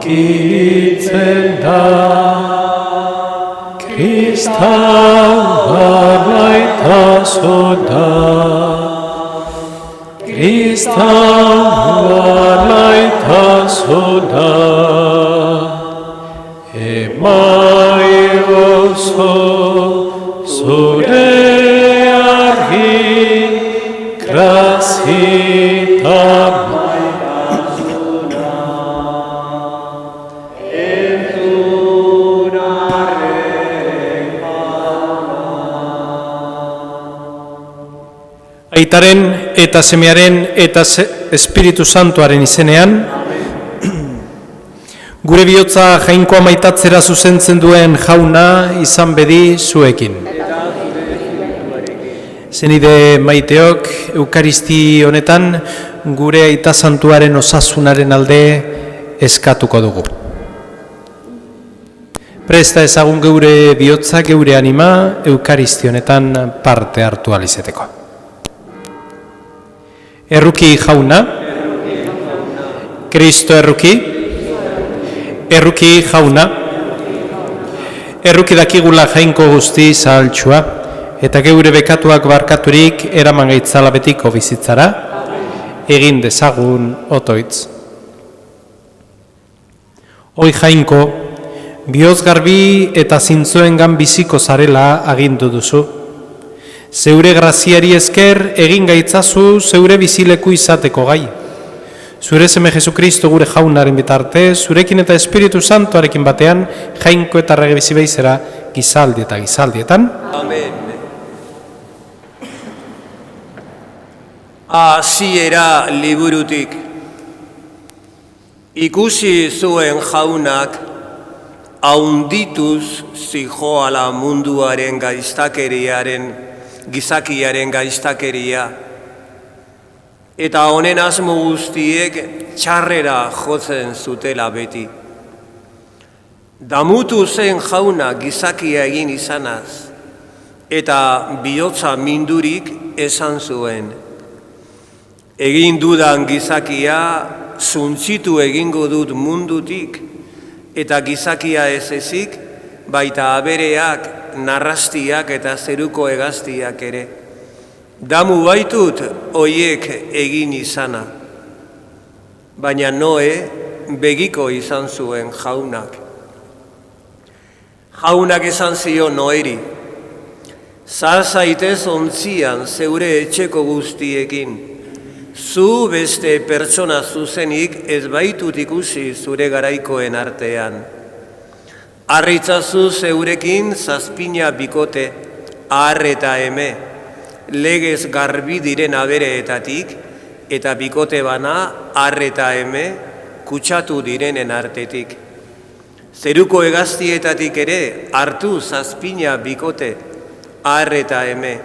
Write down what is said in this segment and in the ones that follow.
aurkitzen da, Kristaua maitasuna, Kristaua maitasuna, emaiozu zure argi, grazita Aitaren eta Semearen eta Espiritu Santuaren izenean, gure bihotza Jainkoa maitatzera zuzentzen duen Jauna izan bedi zuekin. Zenide maiteok, Eukaristi honetan gure Aita Santuaren osasunaren alde eskatuko dugu. Presta ezagun geure bihotza, geure anima, Eukaristi honetan parte hartu alizeteko. Erruki Jauna, Kristo erruki, erruki Jauna, erruki dakigula Jainko guzti zahaltsua, eta geure bekatuak barkaturik eraman gaitzala betiko bizitzara, egin dezagun otoitz. Hoi Jainko, bihotz garbi eta zintzoengan biziko zarela agindu duzu. Zeure graziari esker egin gaitzazu zeure bizileku izateko gai. Zure Seme Jesukristo gure Jaunaren bitarte, zurekin eta Espiritu Santuarekin batean, Jainko eta Rege bizi beizera gizaldi eta gizaldietan. Amen. Hasiera liburutik. Ikusi zuen Jaunak, haundituz zijoala munduaren gizakiaren gaiztakeria, eta honen asmo guztiek txarrera jotzen zutela beti. Damutu zen Jauna gizakia egin izanaz, eta bihotza mindurik esan zuen. Egin dudan gizakia zuntzitu egingo dut mundutik, eta gizakia ez ezik, baita abereak, narrastiak eta zeruko hegaztiak ere. Damu baitut hoiek egin izana. Baina Noe begiko izan zuen Jaunak. Jaunak esan zion Noeri, zar zaitez ontzian zeure etxeko guztiekin. Zu beste pertsona zuzenik ez baitut ikusi zure garaikoen artean. Arritzazu zeurekin zazpina bikote, har eta eme, legez garbi diren abereetatik, eta bikote bana, har eta eme, kutsatu direnen artetik. Zeruko hegaztietatik ere, hartu zazpina bikote, har eta eme,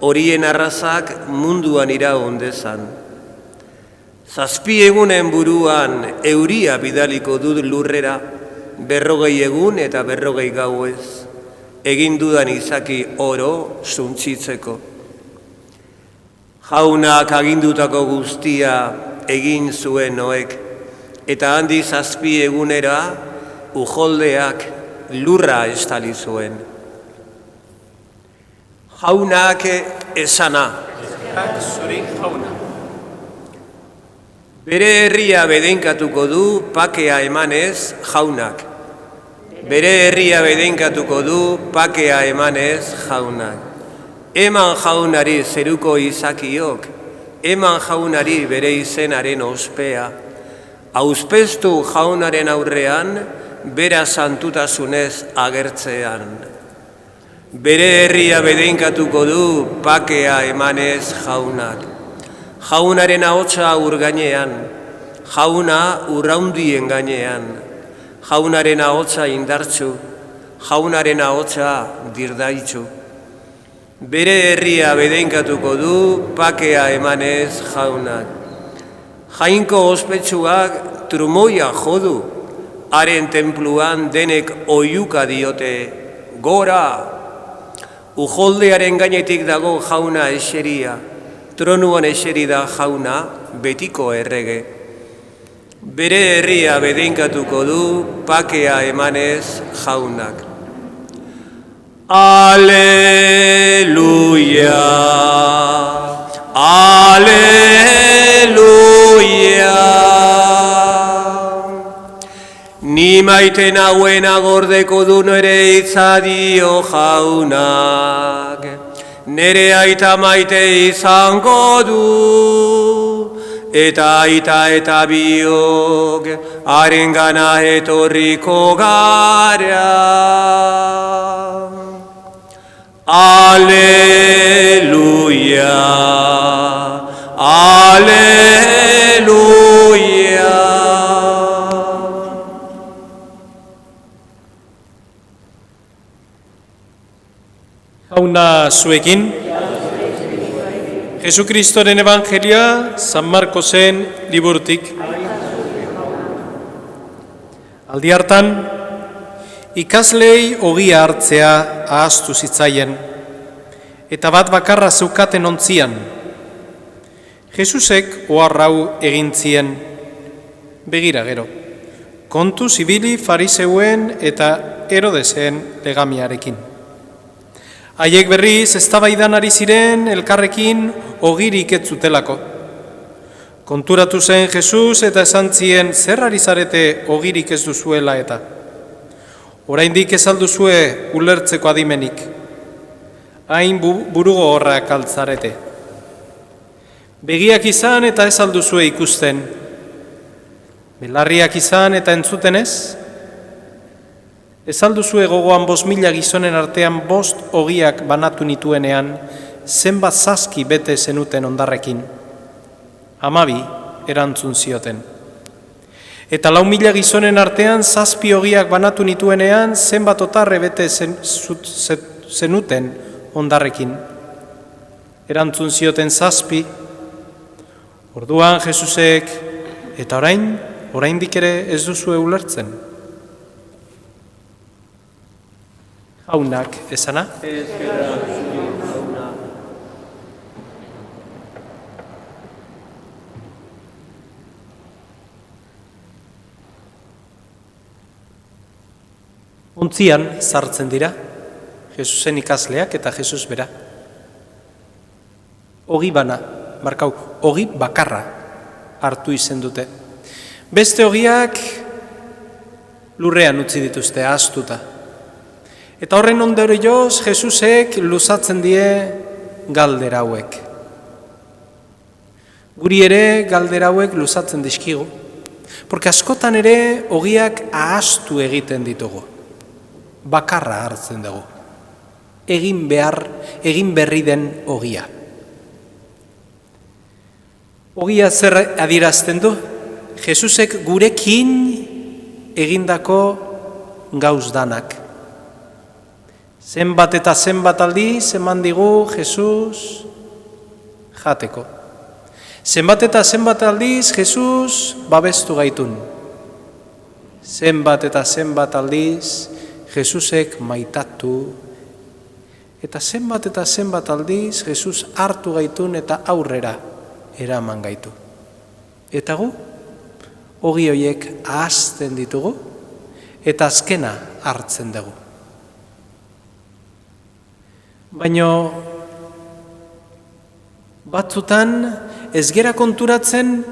horien arrazak munduan iraun dezan. Zazpi egunen buruan euria bidaliko dut lurrera, 40 egun eta 40 gauez, egin dudan izaki oro zuntzitzeko. Jaunak agindutako guztia egin zuen Noek, eta handi 7 egunera ujoldeak lurra estali zuen. Jaunak esana. Bere herria bedeinkatuko du pakea emanez Jaunak. Bere herria bedeinkatuko du pakea emanez Jaunak. Eman Jaunari zeruko izakiok, eman Jaunari bere izenaren ospea. Auspeztu Jaunaren aurrean, bera santutasunez agertzean. Bere herria bedeinkatuko du pakea emanez jaunak. Jaunaren ahotsa ur gainean, jauna urraundien gainean, jaunaren ahotsa indartsu, jaunaren ahotsa dirdaitsu. Bere herria bedeinkatuko du pakea emanez jaunak. Jainko ospetsuak trumoia jodu, haren tenpluan denek oiuka diote, gora! Ujoldearen gainetik dago jauna eseria, tronuan eseri da jauna betiko errege. Bere herria bedeinkatuko du pakea emanez jaunak. Aleluia, aleluia. Ni maite nauena gordeko du nere itzadio jaunak, nere aita maite izango du, eta aita eta biok harengana etorriko gara. Aleluia, aleluia. Jauna zuekin, Jesukristoren Evangelia San Markosen liburutik. Aldi hartan, ikaslei ogia hartzea ahaztu zitzaien, eta bat bakarra zeukaten ontzian. Jesusek oharrau egin zien, begira gero, kontu zibili fariseuen eta Herodesen legamiarekin. Haiek berriz eztabaidan ari ziren elkarrekin ogirik ez zutelako. Konturatu zen Jesus eta esan zien zer ari zarete ogirik ez duzuela eta. Oraindik ez alduzue ulertzeko adimenik. Hain burugo horrak altzarete. Begiak izan eta ez alduzue ikusten. Belarriak izan eta entzuten ez. Ez alduzue gogoan 5.000 gizonen artean 5 ogiak banatu nituenean, zenbat zazki bete zenuten ondarrekin. 12 erantzun zioten. Eta 4.000 gizonen artean 7 ogiak banatu nituenean, zenbat otarre bete zenuten ondarrekin. Erantzun zioten 7. Orduan Jesusek, eta oraindik ere ez duzue ulertzen. Jaunak esana? Ontzian sartzen dira, Jesusen ikasleak eta Jesus bera. Ogi bana, ogi bakarra hartu izen dute. Beste ogiak lurrean utzi dituzte, ahaztuta. Eta horren ondorioz Jesusek luzatzen die galdera hauek. Guri ere galdera hauek luzatzen dizkigu, porque askotan ere ogiak ahaztu egiten ditugu. Bakarra hartzen dugu. Egin berri den ogia. Ogia zer adierazten du? Jesusek gurekin egindako gauz danak. Zenbat eta zenbat aldiz eman digu Jesus jateko. Zenbat eta zenbat aldiz Jesus babestu gaitun. Zenbat eta zenbat aldiz Jesusek maitatu. Eta zenbat aldiz Jesus hartu gaitun eta aurrera eraman gaitu. Eta gu, ogi horiek ahazten ditugu eta azkena hartzen dugu. Baina batzutan ez gera konturatzen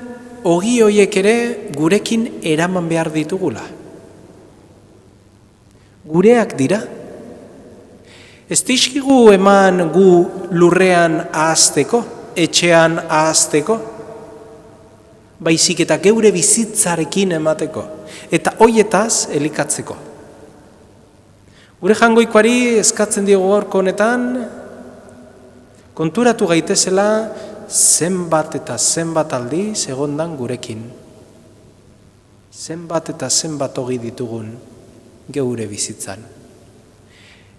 ogi horiek ere gurekin eraman behar ditugula. Gureak dira. Ez dizkigu eman gu lurrean ahazteko, etxean ahazteko, baizik eta geure bizitzarekin emateko. eta hoietaz elikatzeko. Gure jangoikoari eskatzen diogu gaurko honetan, konturatu gaitezela zenbat eta zenbat aldiz egondan gurekin. Zenbat eta zenbat ogi ditugun geure bizitzan.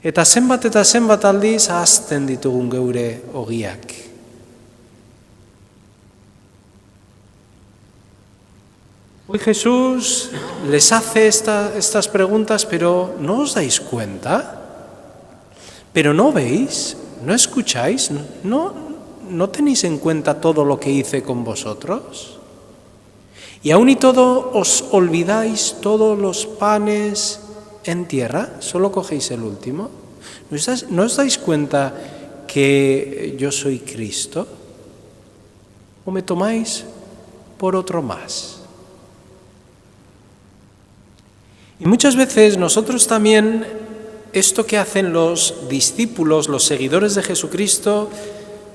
Eta zenbat aldiz ahazten ditugun geure ogiak. Hoy Jesús les hace estas preguntas, pero ¿no os dais cuenta? ¿Pero no veis? ¿No escucháis? ¿No tenéis en cuenta todo lo que hice con vosotros? Y aún y todo os olvidáis todos los panes en tierra, solo cogéis el último. ¿No os dais cuenta que yo soy Cristo? ¿O me tomáis por otro más? Y muchas veces nosotros también, esto que hacen los discípulos, los seguidores de Jesucristo,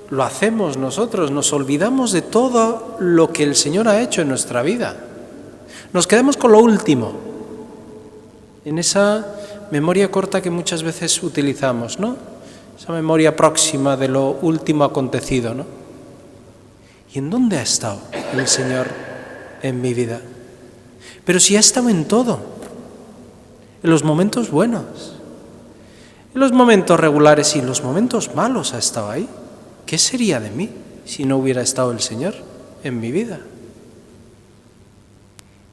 lo hacemos nosotros, nos olvidamos de todo lo que el Señor ha hecho en nuestra vida. Nos quedamos con lo último, en esa memoria corta que muchas veces utilizamos, ¿no? Esa memoria próxima de lo último acontecido, ¿no? ¿Y en dónde ha estado el Señor en mi vida? Pero si ha estado en todo, en los momentos buenos, en los momentos regulares y en los momentos malos ha estado ahí. ¿Qué sería de mí si no hubiera estado el Señor en mi vida?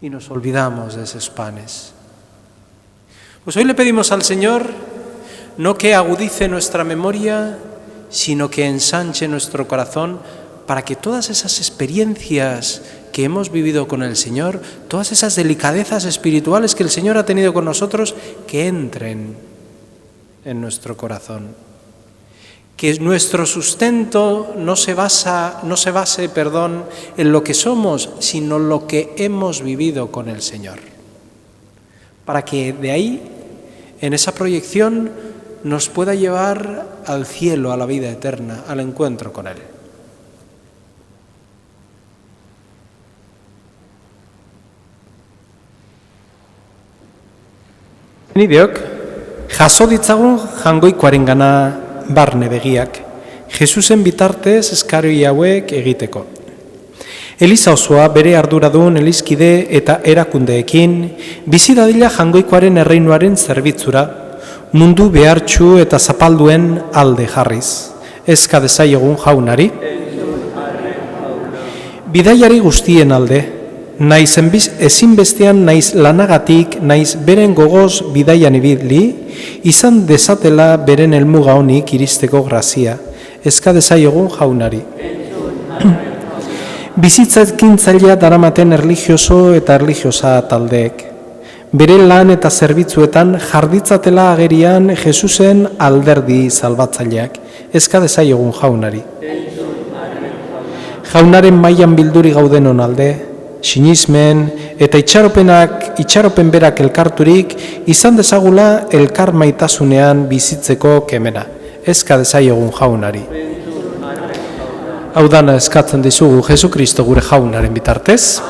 Y nos olvidamos de esos panes. Pues hoy le pedimos al Señor no que agudice nuestra memoria, sino que ensanche nuestro corazón para que todas esas experiencias que hemos vivido con el Señor, todas esas delicadezas espirituales que el Señor ha tenido con nosotros, que entren en nuestro corazón. Que nuestro sustento no se base, en lo que somos, sino en lo que hemos vivido con el Señor. Para que de ahí, en esa proyección, nos pueda llevar al cielo, a la vida eterna, al encuentro con Él. Nideok, jaso ditzagun jangoikoarengana barne begiak, Jesusen bitartez eskari hauek egiteko. Eliza osoa bere arduradun elizkide eta erakundeekin, bizi dadila jangoikoaren erreinuaren zerbitzura, mundu behartsu eta zapalduen alde jarriz. Eska dezaiegun jaunari, bidaiari guztien alde, naiz ezinbestean naiz lanagatik, naiz beren gogoz bidaian ibili, izan dezatela beren helmuga honik iristeko grazia. Eska dezaiegun jaunari. Bizitzakintzailea daramaten erlijioso eta erlijiosa taldeek. Bere lan eta zerbitzuetan jarditzatela agerian Jesusen alderdi salbatzaileak. Eska dezaiegun jaunari. Jaunaren mailan bilduri gaudenon alde, sinismen eta itxaropen berak elkarturik, izan dezagula elkar maitasunean bizitzeko kemena. Eska dezaiegun jaunari. Hau dana eskatzen dizugu Jesukristo gure jaunaren bitartez.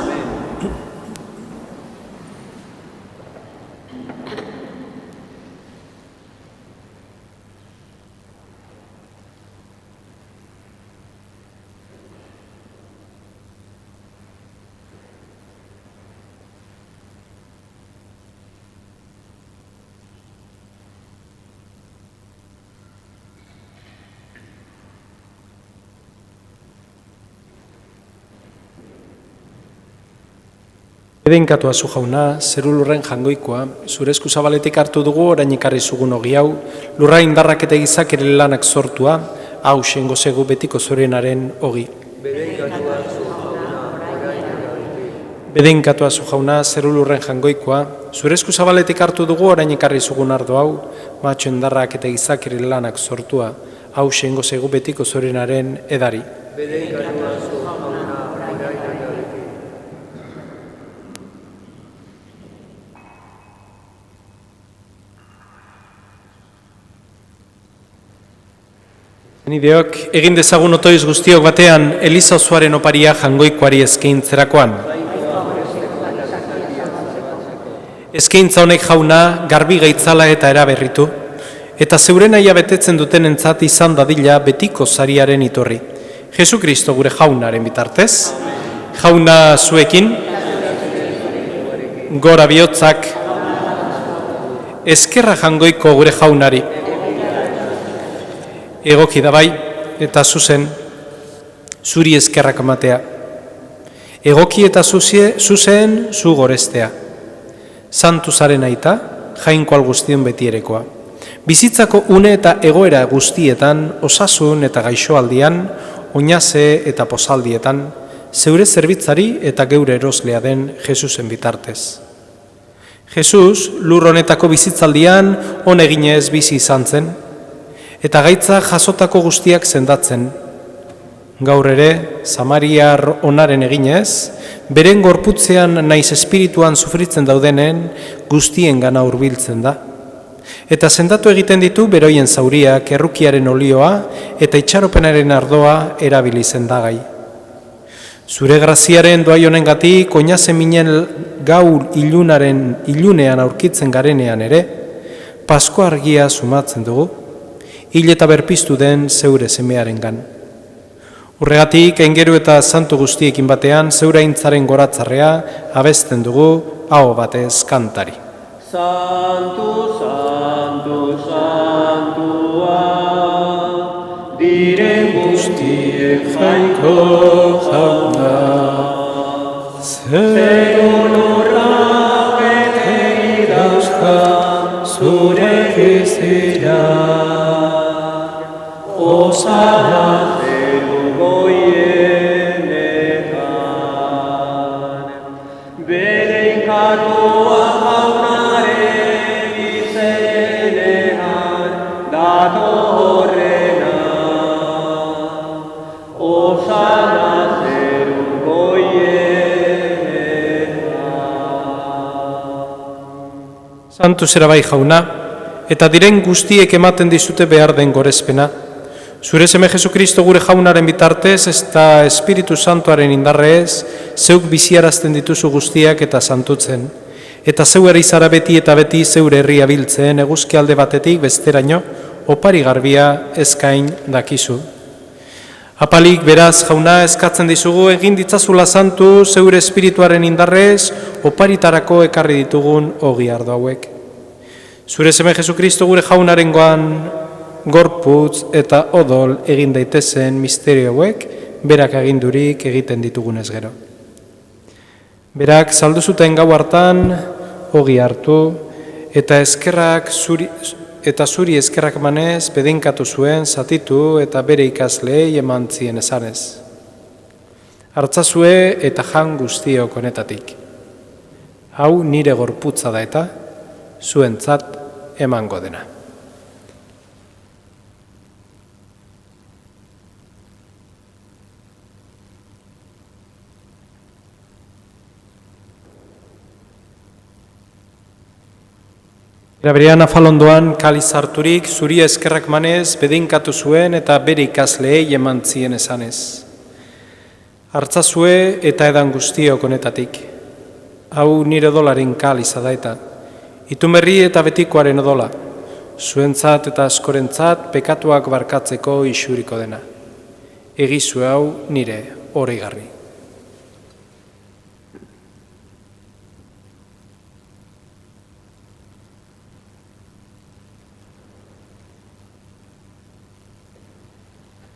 Edenkatu azu jauna, zeru lurren jangoikoa, zure esku zabaletik hartu dugu orain ikarri zugun ogi hau, lurra indarrak eta egizak ere lanak sortua, hau sengo zegu betiko zorenaren ogi. Bedenkatu azu jauna, zeru lurren jangoikoa, zure esku zabaletik hartu dugu orain ikarri zugun ardo hau, matxo indarrak eta egizak ere lanak sortua, hau sengo zegu betiko zorenaren edari. Nideok, egin dezagun otoiz guztiok batean Eliza osoaren oparia jangoikoari eskaintzerakoan. Eskaintza honek Jauna garbi gaitzala eta eraberritu, eta zeure nahia betetzen dutenentzat izan dadila betiko sariaren iturri. Jesukristo gure Jaunaren bitartez, Jauna zuekin, gora bihotzak, eskerra jangoiko gure Jaunari. Egoki da bai, eta zuzen, zuri eskerrak ematea. Egoki eta zuzen, zu gorestea. Santu zaren aita, jainko alguztion betierekoa. Bizitzako une eta egoera guztietan, osasun eta gaixoaldian, oinaze eta posaldietan, zeure zerbitzari eta geure eroslea den Jesusen bitartez. Jesus, lur honetako bizitzaldian, honeginez bizi izan zen, eta gaitza jasotako guztiak sendatzen. Gaur ere, Samariar onaren eginez, beren gorputzean naiz espirituan sufritzen daudenen guztien gana hurbiltzen da. Eta sendatu egiten ditu beroien zauriak, errukiaren olioa eta itxaropenaren ardoa erabili zendagai. Zure graziaren doai honengatik oinaze minen gaur ilunean aurkitzen garenean ere, Pasko argia sumatzen dugu, hil eta berpiztu den zeure semearengan. Urregatik, aingeru eta santu guztiekin batean, zeure aintzaren goratzarrea abesten dugu, hau batez kantari. Santu, santu, santua, diren guztiek jainko Jauna, zer honorra bete dauzka zure bizira, osana zeru goienetan, bere inkargoa Jaunaren izenean datorrena, osana zeru goienetan. Santu zera bai Jauna, eta diren guztiek ematen dizute behar den gorezpena. Zure seme Jesukristo gure Jaunaren bitartez, eta Espiritu Santuaren indarrez, zeuk biziarazten dituzu guztiak eta santutzen. Eta zeu izara beti eta beti zeure herria biltzen, eguzki alde batetik besteraino, opari garbia eskain dakizu. Apalik beraz Jauna eskatzen dizugu, egin ditzazula santu zeure espirituaren indarrez, oparitarako ekarri ditugun ogi ardo hauek. Zure seme Jesukristo gure Jaunarengoan gorputz eta odol egin daitezen misterio hauek, berak agindurik egiten ditugunez gero. Berak saldu zuten gau hartan, ogi hartu, eta zuri eskerrak emanez, bedeinkatu zuen, zatitu eta bere ikasleei eman zien esanez. Hartzazue eta jan guztiok honetatik. Hau nire gorputza da eta, zuentzat emango dena. Eraberean afalondoan kaliz harturik, zuri eskerrak manez, bedeinkatu zuen eta bere ikasleei eman zien esanez. Hartzazue eta edan guztiok honetatik. Hau nire odolaren kaliza da eta, itumerri eta betikoaren odola, zuentzat eta askorentzat pekatuak barkatzeko isuriko dena. Egizu hau nire oreigarri.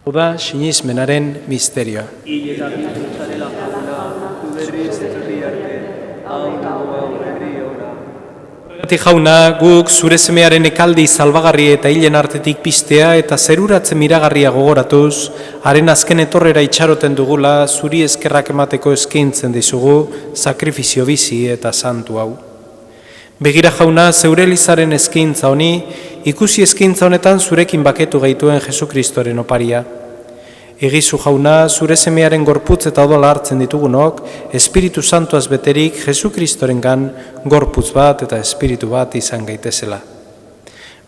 Hau da, sinismenaren misterioa. Horregatik Jauna, guk zure semearen ekaldi salbagarri eta hilen artetik piztea eta zeruratzen miragarria gogoratuz, haren azken etorrera itxaroten dugula, zuri eskerrak emateko eskaintzen dizugu, sakrifizio bizi eta santu hau. Begira Jauna, zeure elizaren eskaintza honi, ikusi eskaintza honetan zurekin baketu gaituen Jesukristoren oparia. Egizu Jauna, zure semearen gorputz eta odola hartzen ditugunok, Espiritu Santuaz beterik Jesukristorengan gorputz bat eta espiritu bat izan gaitezela.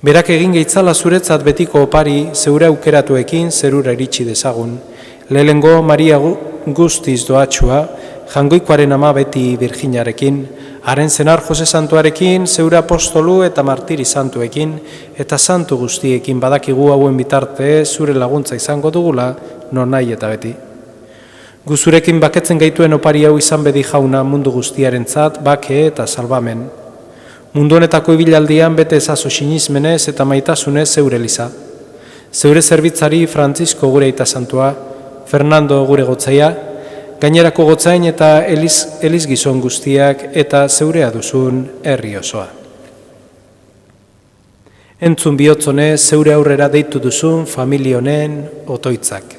Berak egin gaitzala zuretzat betiko opari, zeure aukeratuekin zerura iritsi dezagun. Lehengo Maria guztiz doatxua, jangoikoaren ama beti Virginarekin, Haren zenar Jose Santuarekin, zeure apostolu eta martiri santuekin, eta santu guztiekin badakigu hauen bitarte zure laguntza izango dugula, non nahi eta beti. Guzurekin baketzen gaituen opari hau izan bedi jauna mundu guztiarentzat bake eta salbamen. Mundu honetako ibilaldian bete ezazu sinizmenez eta maitasunez zeure eliza. Zeure zerbitzari Frantzisko gure aita santua, Fernando gure gotzaia, gainerako gotzain eta eliz gizon guztiak eta zeurea duzun herri osoa. Entzun bihotzone zeure aurrera deitu duzun familionen otoitzak.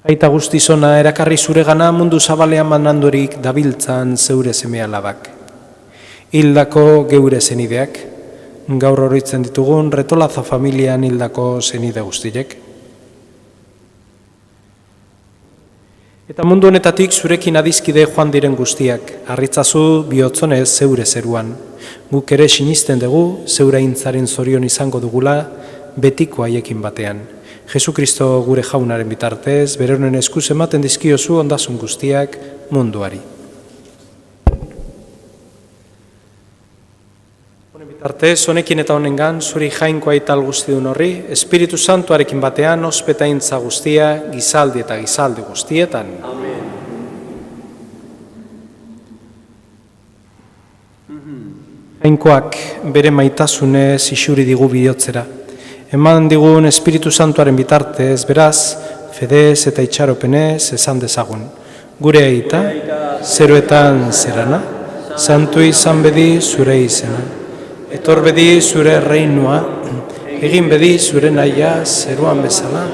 Aita guztizona erakarri zuregana mundu zabalean manandorik dabiltzan zeure seme-alabak. Hildako geure zenideak, gaur oroitzen ditugun Retolaza familian hildako zenide guztiek. Eta mundu honetatik zurekin adizkide joan diren guztiak, harritzazu bihotzonez zeure zeruan. Guk ere sinisten dugu, zeure aintzaren zorion izango dugula, betiko haiekin batean. Jesukristo gure jaunaren bitartez, bere honen eskuz ematen dizkiozu ondasun guztiak munduari. Honen bitartez, honekin eta honengan, zuri jainkoa ital guztiun horri, Espiritu Santuarekin batean, ospetaintza guztia, gizaldi eta gizaldi guztietan. Amen. Jainkoak bere maitasunez isuri digu bihotzera. Eman digun Espiritu Santuaren bitartez, beraz, fedez eta itxaropenez esan dezagun. Gure aita, zeroetan zerana, santu izan bedi zure izena. Etor bedi zure reinua, egin bedi zure nahia zeruan bezala.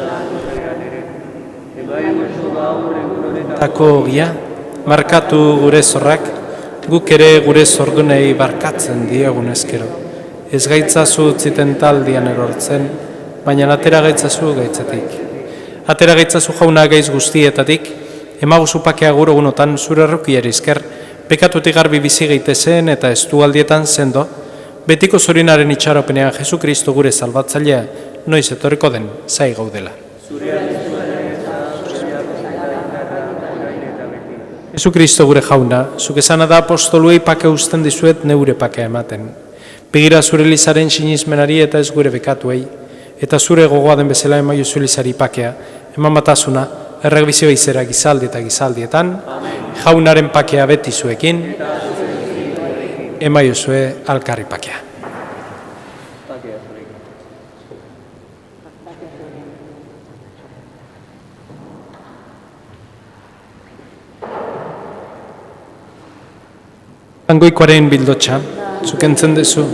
Tako ogia, markatu gure zorrak, guk ere gure zordunei barkatzen diegun ezkero. Ez gaitzazu utziten taldian erortzen, baina atera gaitzazu gaitzetik. Atera gaitzazu jauna gaiz guztietatik, emaguzu pakea gurogunotan zure errukiari esker, pekatutik garbi bizi gaitezen eta estualdietan sendo, betiko zorinaren itxaropenean Jesukristo gure salbatzailea, noiz etorriko den, zai gaudela. Jesukristo gure jauna, zuk esana da apostoluei pake usten dizuet neure pakea ematen. Begira zure elizaren sinizmenari eta ez gure bekatuei, eta zure gogoa den bezala emaiozu elizari pakea, eman batasuna, erregbizio izera gizaldi eta gizaldietan, jaunaren pakea beti zuekin, emaiozue alkarri pakea. Tangoikoaren bildotxa, zuk entzun dezu.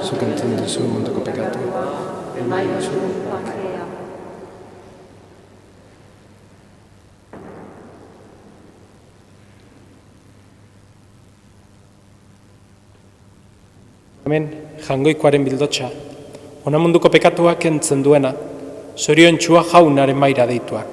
Zuk entzun dezu munduko pekatua. Hemen, jangoikoaren bildotxa. Ona munduko pekatuak entzen duena, zorion txua jaunaren maira deituak.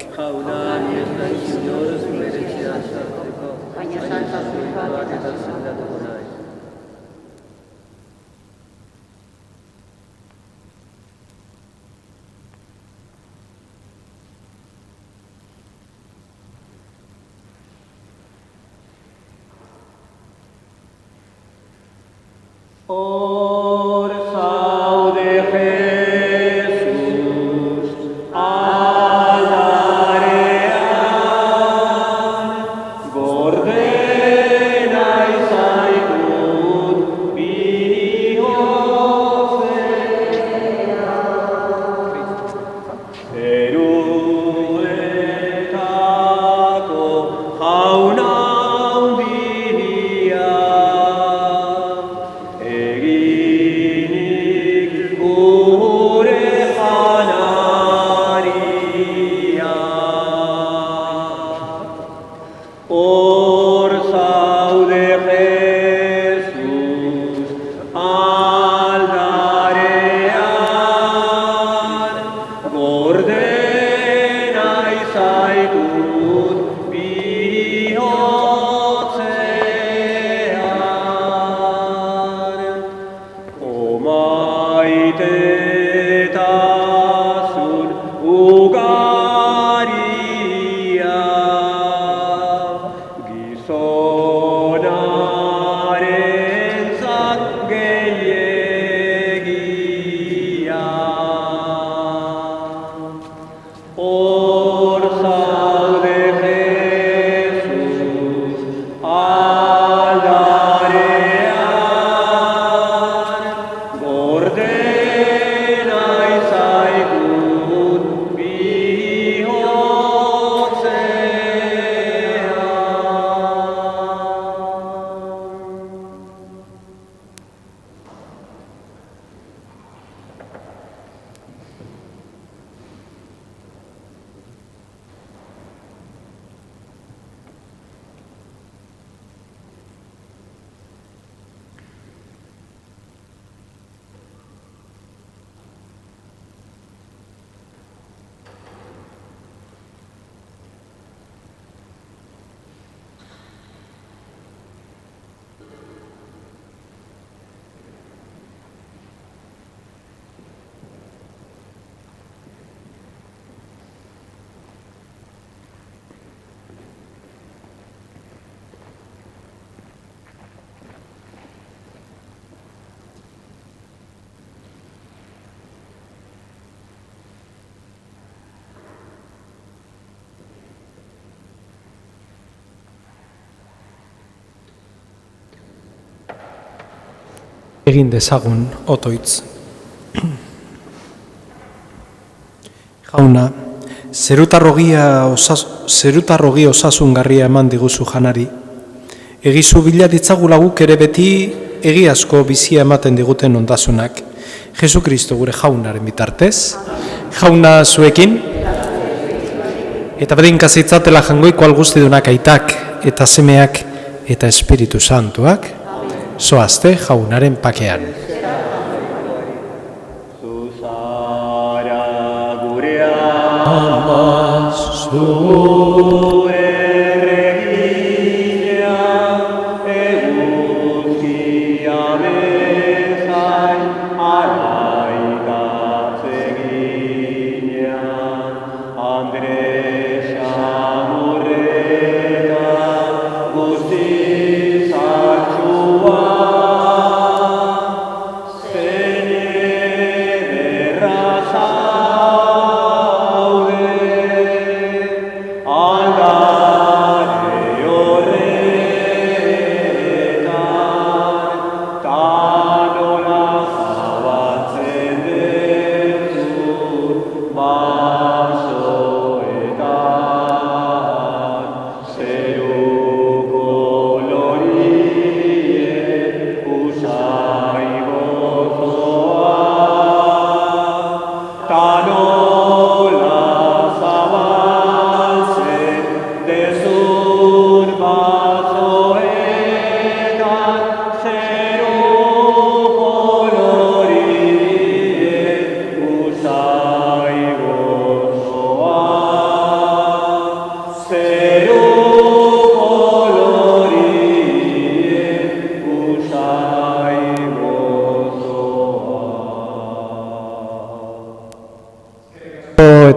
Por saude Jesús, alarean, gordena izaitut, bihozea. Eruetako jauna handia, egin Egin dezagun otoitz. Jauna, zerutarrogi osasungarria eman diguzu janari. Egizu bila ditzagula guk ere beti egiazko bizia ematen diguten ondasunak. Jesu Kristo gure jaunaren bitartez. Jauna zuekin. Eta bedinkaz itzatela jangoiko alguztidunak aitak eta semeak eta Espiritu Santuak. Zoazte jaunaren pakean.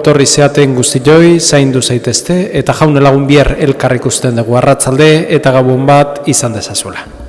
Etorri zeaten guztioi, zaindu zaitezte, eta jaune lagun bier elkar ikusten dugu arratzalde eta gabon bat izan dezazula.